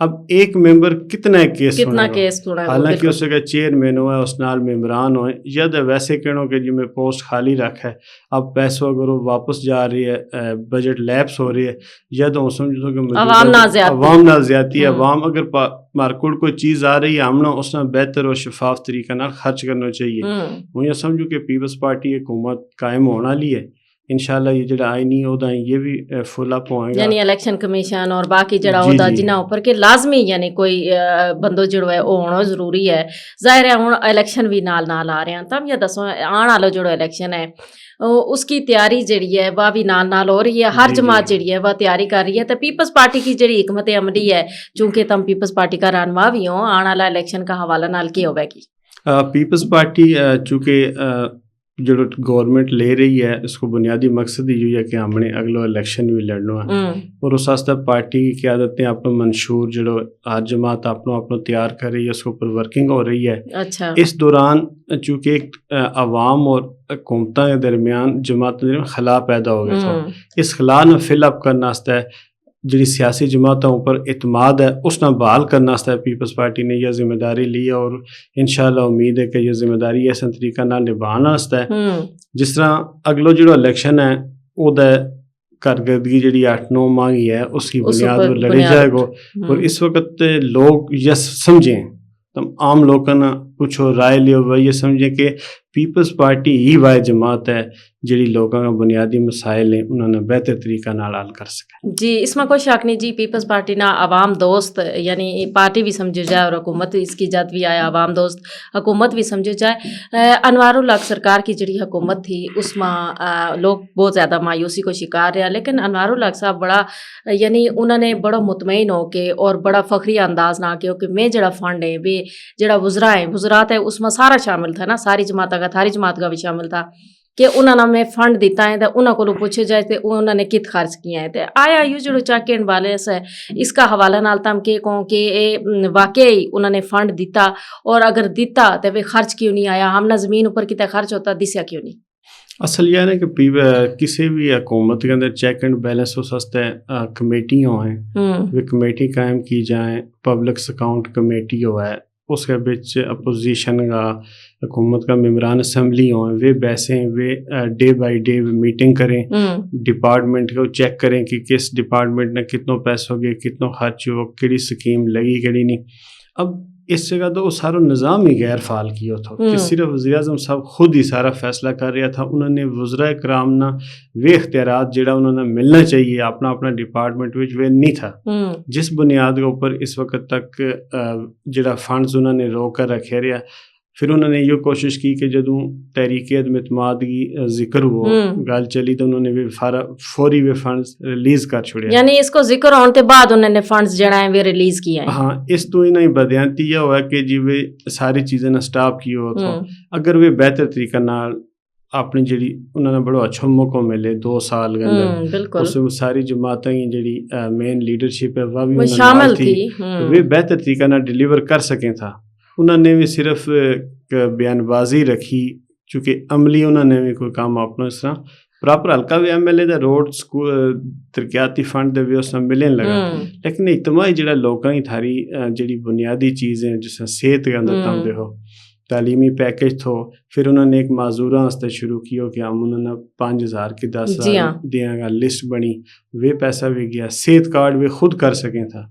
اب ایک ممبر کتنا کیس کتنا کیس سنا ہے، حالانکہ اس کا چیئرمین ہوا اس نال ممبران ہوئے یا تو ویسے کہنو کہ جی میں پوسٹ خالی رکھا ہے اب پیسوں اگر وہ واپس جا رہی ہے بجٹ لیپس ہو رہی ہے یا تو سمجھو کہ عوام نہ زیادتی ہے. عوام اگر مارکیٹ کوئی چیز آ رہی ہے ہمنا اس نے بہتر اور شفاف طریقے نال خرچ کرنا چاہیے. ہوں یہ سمجھو کہ پیپلز پارٹی حکومت قائم ہونا لی ہے انشاءاللہ یہ جڑا آئینی عہدہ ہیں یہ بھی فل اپ ہوئیں گا یعنی الیکشن کمیشن اور باقی جڑا عہدہ جنہاں اوپر کہ لازمی یعنی کوئی بندو جڑو ہے وہ ہونا ضروری ہے. ظاہر ہے ہوں الیکشن بھی نال نال آ رہے ہیں تم یہ دسو آن والا جڑو الیکشن ہے اس کی تیاری جڑی ہے وہ بھی نال نال ہو رہی ہے. ہر جماعت جڑی ہے وہ تیاری کر رہی ہے. تو پیپلز پارٹی کی جڑی حکمت عملی ہے چونکہ تم پیپلز پارٹی کا رہنما بھی ہو آن والا الیکشن کا حوالہ نال کی ہوگا گی. پیپلز پارٹی چونکہ جو گورنمنٹ لے رہی ہے اس کو بنیادی مقصد یہ ہے کہ ہم نے اگلو الیکشن بھی لڑنا ہے اور اس واسطے پارٹی کی قیادت نے اپنا منشور جڑو ہر جماعت اپنا تیار کر رہی ہے اس کے اوپر ورکنگ ہو رہی ہے. اچھا اس دوران چونکہ ایک عوام اور حکومتوں کے درمیان جماعت خلا پیدا ہو گیا تھا اس خلا نے فل اپ کرنے واسطے جڑی سیاسی جماعتوں اوپر اعتماد ہے اس نے بحال کرنے واسطے پیپلز پارٹی نے یہ ذمہ داری لی ہے اور انشاءاللہ امید ہے کہ یہ ذمہ داری ایسے طریقہ نال نبھانا واسطے جس طرح اگلو جڑا الیکشن ہے وہ کارکردگی جڑی 8-9 ماہ کی ہے اس کی بنیاد پر لڑی جائے گا. اور اس وقت لوگ یہ سمجھیں تم عام لوگوں نے پوچھو رائے لیو وہ یہ سمجھیں کہ پیپلز پارٹی ہی واحد جماعت ہے جڑی لوگوں کا بنیادی مسائل ہیں انہوں نے بہتر طریقہ نال حل کر سکے. جی اس میں کوئی شک نہیں جی پیپلز پارٹی نا عوام دوست یعنی پارٹی بھی سمجھو جائے اور حکومت اس کی جات بھی آیا عوام دوست حکومت بھی سمجھو جائے. انوار الحق سرکار کی جڑی حکومت تھی اس میں لوگ بہت زیادہ مایوسی کو شکار رہا لیکن انوار الحق صاحب بڑا یعنی انہوں نے بڑا مطمئن ہو کے اور بڑا فخری انداز نہ کہ میں جڑا فنڈ ہے وہ جڑا وزرات ہے اس میں سارا شامل تھا نا ساری جماعت کا تھاری جماعت کا بھی شامل تھا کہ انہوں نے میں فنڈ دیتا ہے تو انہوں کو پوچھے جائے تو انہوں نے کت خرچ کیا ہے. آیا یو جڑو چیک اینڈ بیلنس ہے اس کا حوالہ نال تم کہ کہوں کہ واقعی انہوں نے فنڈ دیتا اور اگر دیتا تو وہ خرچ کیوں نہیں آیا ہم نہ زمین اوپر کتنا خرچ ہوتا دسیا کیوں نہیں. اصل یہ ہے کہ کسی بھی حکومت کے اندر چیک اینڈ بیلنس ہو سکتے ہیں کمیٹیاں ہیں وہ کمیٹی قائم کی جائیں پبلک اکاؤنٹ کمیٹی ہو ہے اس کے بچ اپوزیشن کا حکومت کا ممبران اسمبلی ہوں وہ بیسیں وہ ڈے بائی ڈے میٹنگ کریں ڈپارٹمنٹ کو چیک کریں کہ کس ڈپارٹمنٹ نے کتنوں پیسوں گے کتنوں خرچ ہو کیڑی سکیم لگی کیڑی نہیں. اب اس جگہ تو وہ سارا نظام ہی غیر فعال کیا تھا کہ صرف وزیر اعظم صاحب خود ہی سارا فیصلہ کر رہا تھا. انہوں نے وزراء کرام نہ وہ اختیارات جڑا انہوں نے ملنا چاہیے اپنا ڈپارٹمنٹ وہ نہیں تھا جس بنیاد کے اوپر اس وقت تک جڑا فنڈز انہوں نے روک کر رکھے رہا. پھر انہوں نے یہ کوشش کی کہ جدوں تحریک عدم اعتماد کی ذکر ہو گل چلی تو انہوں نے فوری وہ فنڈز ریلیز کر چھوڑے یعنی اس کو ذکر ہونے کے بعد انہوں نے فنڈز جڑا ہے وہ ریلیز کیا ہے. ہاں اس تو انہیں بدیانتی یہ ہوا کہ جی وہ ساری چیزیں نے سٹاپ کی ہو تو اگر وہ بہتر طریقہ نال اپنی جڑی انہوں نے بڑا اچھا موقع ملے 2 سال کے اندر اس میں ساری جماعتیں جڑی مین لیڈرشپ ہے وہ بھی شامل تھی وہ بہتر طریقہ نال ڈیلیور کر سکیں تھا. انہوں نے بھی صرف بیان بازی رکھی چونکہ عملی انہوں نے بھی کوئی کام اپنا اس طرح پراپر ہلکا بھی ایم ایل اے دا روڈ ترقیاتی فنڈ دے بھی اس میں ملن لگا لیکن اجتماعی جڑا لوگوں کی تھاری جڑی بنیادی چیزیں جس میں صحت کے اندر تم دیکھو تعلیمی پیکج تھو پھر انہوں نے ایک معذوراں واسطے شروع کیا کہ ہم انہوں نے 5000 کی 10,000 دیاں گا لسٹ بنی وہ پیسہ بھی گیا. صحت کارڈ بھی خود کر سکیں تھا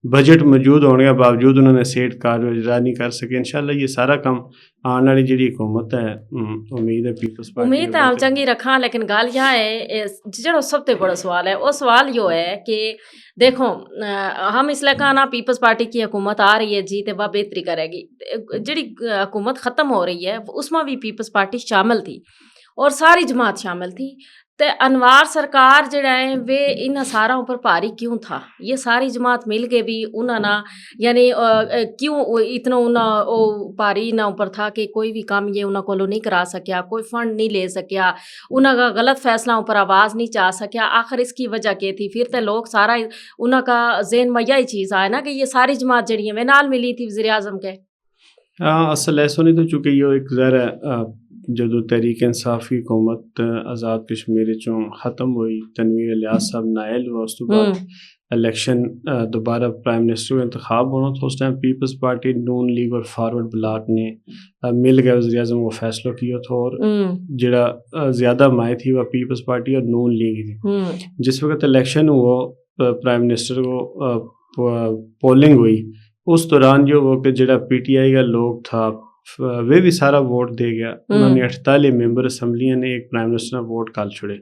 بجٹ موجود ہونے کے باوجود انہوں نے صحت کارڈ اجرا نہیں کر سکے. انشاءاللہ یہ سارا کام آنے والی جڑی حکومت ہے امید ہے پیپلز پارٹی امید ہے ہم چنگی رکھاں. لیکن گل یہ ہے جڑا سب سے بڑا سوال ہے وہ سوال یہ ہے کہ دیکھو ہم اس لیے کہنا پیپلز پارٹی کی حکومت آ رہی ہے جی تو وہ بہتری کرے گی. جڑی حکومت ختم ہو رہی ہے اس میں بھی پیپلز پارٹی شامل تھی اور ساری جماعت شامل تھی. تو انوار سرکار جڑا ہے وہ ان سارا اوپر پاری کیوں تھا یہ ساری جماعت مل کے بھی انہوں نے یعنی کیوں اتنا انہوں پاری نہ اوپر تھا کہ کوئی بھی کام یہ انہوں کو نہیں کرا سکیا کوئی فنڈ نہیں لے سکیا انہوں کا غلط فیصلہ اوپر آواز نہیں چاہ سکیا. آخر اس کی وجہ کیا تھی پھر تو لوگ سارا انہوں کا ذہن میں یہی چیز آئے نا کہ یہ ساری جماعت جڑی ہے وہ نال ملی تھی وزیر اعظم کے. اصل ایسا نہیں تو چونکہ یہ ایک ذرا جدو تحریک انصافی حکومت آزاد کشمیر چوں ختم ہوئی تنویر الیاس صاحب نائل ہوا اس تو بعد الیکشن دوبارہ پرائم منسٹر کا انتخاب ہونا تھا، اس ٹائم پیپلز پارٹی، نون لیگ اور فارورڈ بلاک نے مل گئے وزیر اعظم کو فیصلہ کیا تھا، اور جڑا زیادہ حمایت تھی وہ پیپلز پارٹی اور نون لیگ تھی۔ جس وقت الیکشن ہوا پرائم منسٹر کو پولنگ ہوئی، اس دوران جو وہ کہ جڑا پی ٹی آئی کا لوگ تھا وہ بھی سارا ووٹ دے گیا، انہوں نے 48 ممبر اسمبلیاں نے ایک پرائم منسٹر ووٹ کال چھڑے۔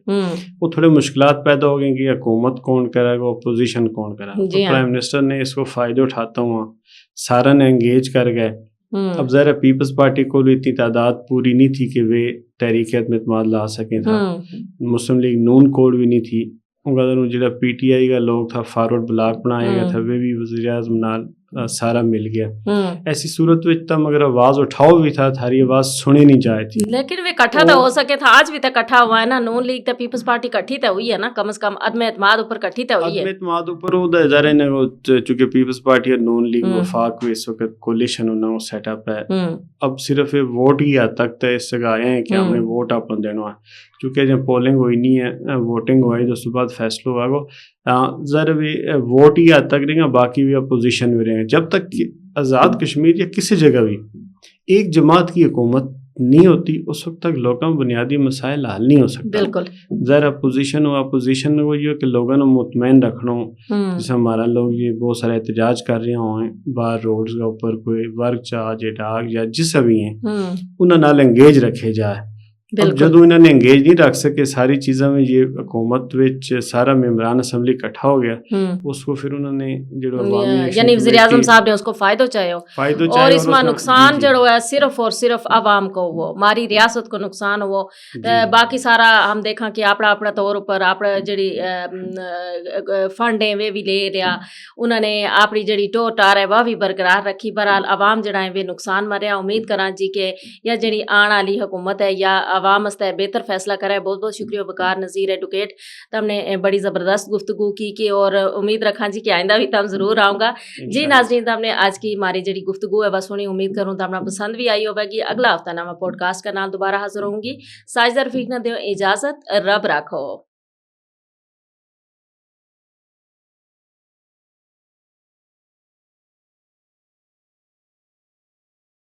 وہ تھوڑے مشکلات پیدا ہو گئیں کہ حکومت کون کرے گا، اپوزیشن کون کرے گا۔ پرائم منسٹر نے اس کو فائدہ اٹھاتا ہوا سارا نے انگیج کر گئے۔ اب ظاہر پیپلز پارٹی کو بھی اتنی تعداد پوری نہیں تھی کہ وہ تحریک اعتماد لا سکیں تھا، مسلم لیگ نون کوڈ بھی نہیں تھی، ان جڑا پی ٹی آئی کا لوگ تھا فارورڈ بلاک بنایا گیا تھا، وہ بھی وزیر اعظم نال سارا مل گیا۔ ایسی صورت میں تم اگر آواز اٹھاؤ بھی تھا، تھاری آواز سنی نہیں جائے تھی، لیکن وہ کٹھا تو ہو سکے تھا، آج بھی تو کٹھا ہوا ہے نا، نون لیگ تے پیپلز پارٹی کٹھی تو ہوئی ہے نا، کم از کم عدم اعتماد اوپر کٹھی تو ہوئی ہے۔ عدم اعتماد اوپر وہ ادارے نے چونکہ پیپلز پارٹی اور نون لیگ وفاق میں اس وقت کولیشن ہونا وہ سیٹ اپ ہے، اب صرف ووٹ ہی حد تک تو اس جگہ آئے ہیں کہ ہم نے ووٹ اپنا دینا ہے، چونکہ جب پولنگ ہوئی نہیں ہے، ووٹنگ ہوئی تو اس کے بعد فیصلہ ہوا گو ذرا بھی ووٹ ہی حد تک رہیں گا، باقی بھی اپوزیشن میں رہیں گے۔ جب تک آزاد کشمیر یا کسی جگہ بھی ایک جماعت کی حکومت نہیں ہوتی، اس وقت تک لوگوں میں بنیادی مسائل حل نہیں ہو سکتا۔ بالکل ظاہر اپوزیشن ہو، اپوزیشن وہ یہ کہ لوگوں نے مطمئن رکھنا ہو، جیسے ہمارا لوگ یہ بہت سارے احتجاج کر رہے ہوں باہر روڈز کے اوپر، کوئی ورک چارج ڈاک یا جس بھی ہیں انہوں نال انگیج رکھے جائے۔ اب جدو انہوں نے انگیج نہیں رکھ سکے ساری چیزوں میں، یہ حکومت وچ سارا ممبران اسمبلی اکٹھا ہو گیا، اس کو پھر انہوں نے جو عوامی یعنی وزیر اعظم صاحب نے اس کو فائدہ چاہے ہو، اور اس میں نقصان جڑو ہے صرف اور صرف عوام کو، وہ ہماری ریاست کو نقصان ہو، باقی سارا ہم دیکھا کہ اپنا اپنا طور پر اپنا جڑی فنڈ ہیں وہ بھی لے رہا، انہوں نے اپنی جڑی ٹور ٹار ہے وہ بھی برقرار رکھی، بہرحال عوام جڑا ہے وہ نقصان مریا۔ امید کراں جی کہ یا جڑی آن والی حکومت ہے یا عوام واسطے بہتر فیصلہ کرے۔ بہت بہت شکریہ وقار نذیر ایڈوکیٹ، تم نے بڑی زبردست گفتگو کی اور امید رکھاں جی کہ آئندہ بھی تم ضرور آؤں گا۔ جی ناظرین، تم نے آج کی ہماری جڑی گفتگو ہے بس سنی، امید کروں تم نے پسند بھی آئی ہوگی۔ اگلا ہفتہ نامہ پوڈ کاسٹ کا نام دوبارہ حاضر ہوں گی۔ ساجدہ رفیق نے دیو اجازت، رب رکھو۔